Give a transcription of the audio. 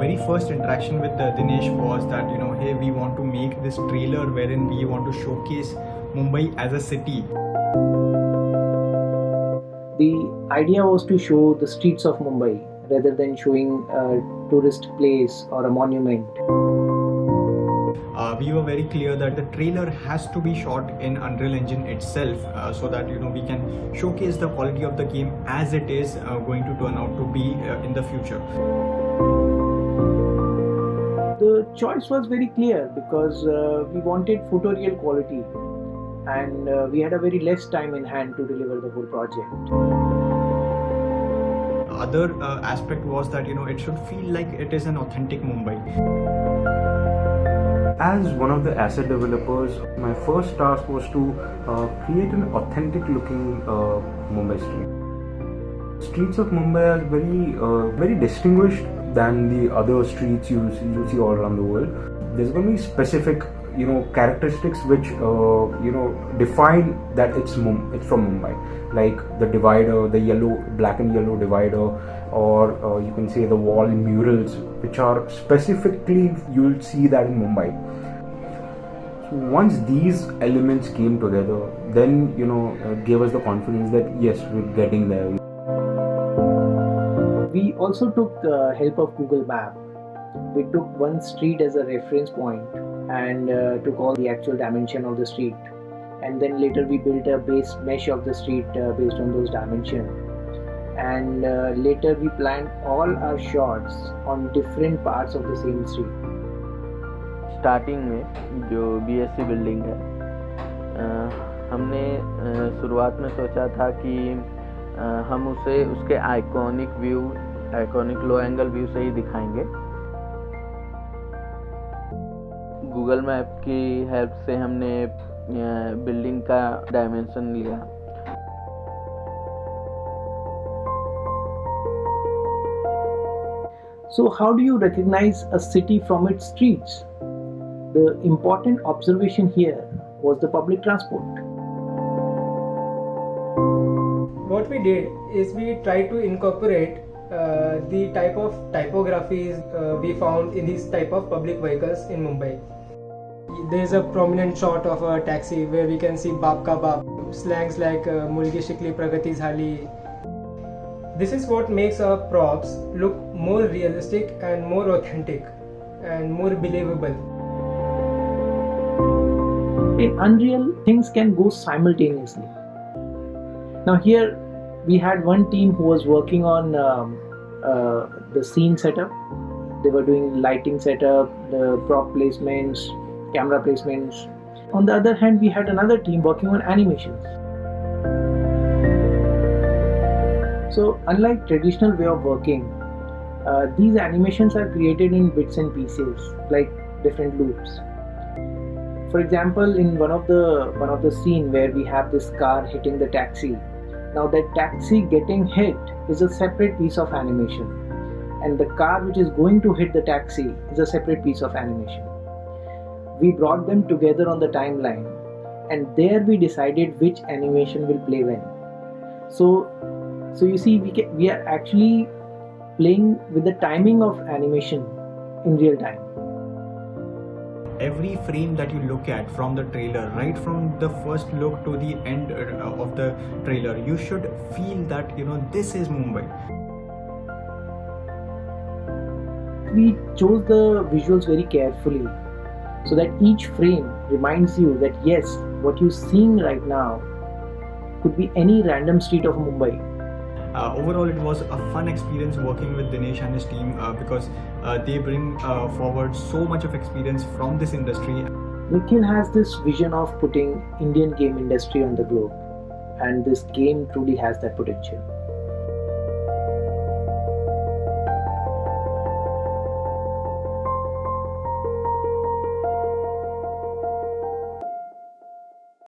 very first interaction with Dinesh was that, hey, we want to make this trailer wherein we want to showcase Mumbai as a city. The idea was to show the streets of Mumbai rather than showing a tourist place or a monument. We were very clear that the trailer has to be shot in Unreal Engine itself, so that we can showcase the quality of the game as it is going to turn out to be in the future. The choice was very clear because we wanted photoreal quality, and we had a very less time in hand to deliver the whole project. Other aspect was that it should feel like it is an authentic Mumbai. As one of the asset developers, my first task was to create an authentic looking Mumbai street. Streets of Mumbai are very distinguished than the other streets you see all around the world. There's going to be specific characteristics which define that it's from Mumbai, like the divider, the black and yellow divider, or you can say the wall murals, which are specifically you'll see that in Mumbai. So once these elements came together, then gave us the confidence that yes, we're getting there. We also took help of Google Map. We took one street as a reference point and took all the actual dimension of the street, and then later we built a base mesh of the street based on those dimensions, and later we planned all our shots on different parts of the same street. Starting में जो BSC building है, हमने शुरुआत में सोचा था कि हम उसके आइकॉनिक लो एंगल व्यू से ही दिखाएंगे। गूगल मैप की हेल्प से हमने बिल्डिंग का डायमेंशन लिया। So how do you recognize a city from its streets? The important observation here was the public transport. What we did is we tried to incorporate the type of typographies we found in these type of public vehicles in Mumbai. There is a prominent shot of a taxi where we can see Baap Ka Baap, slangs like Mulgi Shikli Pragati Zhali. This is what makes our props look more realistic and more authentic and more believable. In Unreal, things can go simultaneously. Now here we had one team who was working on the scene setup. They were doing lighting setup, the prop placements, camera placements. On the other hand, we had another team working on animations. So unlike traditional way of working, these animations are created in bits and pieces, like different loops. For example, in one of the scene where we have this car hitting the taxi, now that taxi getting hit is a separate piece of animation, and the car which is going to hit the taxi is a separate piece of animation. We brought them together on the timeline, and there we decided which animation will play when. So you see, we are actually playing with the timing of animation in real time. Every frame that you look at from the trailer, right from the first look to the end of the trailer, you should feel that this is Mumbai. We chose the visuals very carefully so that each frame reminds you that yes, what you're seeing right now could be any random street of Mumbai. Overall, it was a fun experience working with Dinesh and his team because they bring forward so much of experience from this industry. Nikhil has this vision of putting Indian game industry on the globe, and this game truly has that potential.